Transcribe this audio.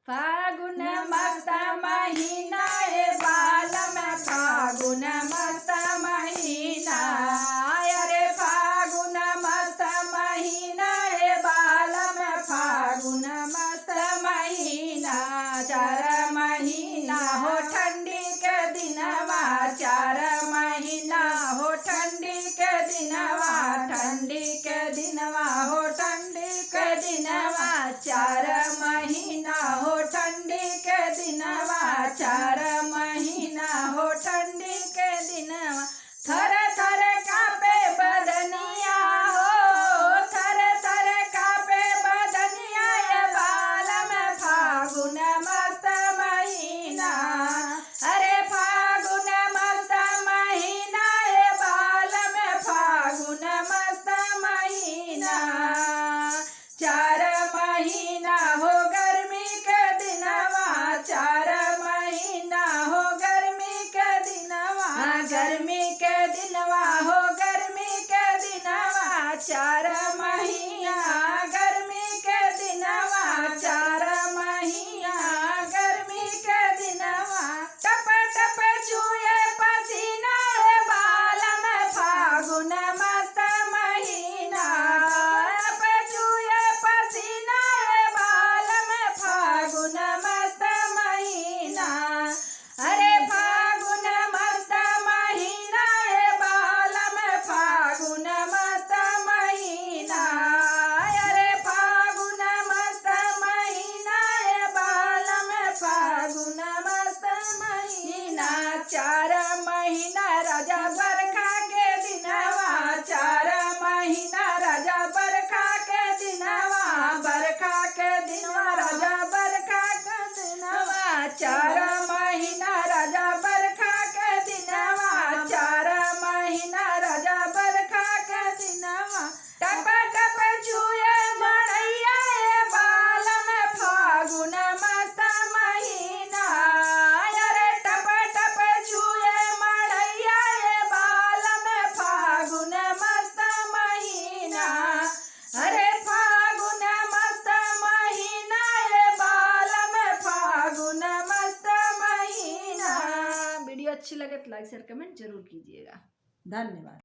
फागुन मस्त महीना ए बालम फागुन मस्त महीना। अरे फागुन मस्त महीना ए बालम फागुन मस्त महीना। 4 महीना हो ठंडी के दिनवा, 4 महीना हो ठंडी के दिनवा, ठंडी के दिनवा हो ठंडी के दिनवा। 4 महीना हो ठंडी के दिनवा, 4 महीना हो ठंडी के दिनवा। थर थर कापे बदनिया हो, थर थर कापे बदनिया ये बालम फागुन मस्त महीना। अरे फागुन मस्त महीना ये बालम फागुन मस्त महीना। 4 महीना हो गर्मी के दिनवा, 4 महीना हो गर्मी के दिनवा, गर्मी के दिनवा हो गर्मी के दिनवा। 4 महीना गर्मी के दिनवा, 4 महीना गर्मी के दिनवा। टप टप चूए पसीना है बालम फागुन मस्त महीना। टप चूए पसीना है बालम फागुन मस्त महीना। अरे फागुन मस्त महीना है बालम फागुन मस्त महीना। अरे फागुन मस्त महीना है बालम फागुन मस्त महीना। 4 महीना राजा बरखा के दिनवा, 4 महीना राजा बरखा के दिनवा, बरखा के दिनवा राजा बरखा के दिनवा। 4 महीना राजा बरखा के दिनवा, 4 महीना राजा बरखा के दिनवा। टप टप चूए मड़ैया ए बालम फागुन मस्त महीना। अरे टप टप चूए मड़ैया ए बालम फागुन मस्त महीना। अरे फागुन मस्त महीना ए बालम फागुन मस्त महीना। वीडियो अच्छी लगे तो लाइक शेयर कमेंट जरूर कीजिएगा। धन्यवाद।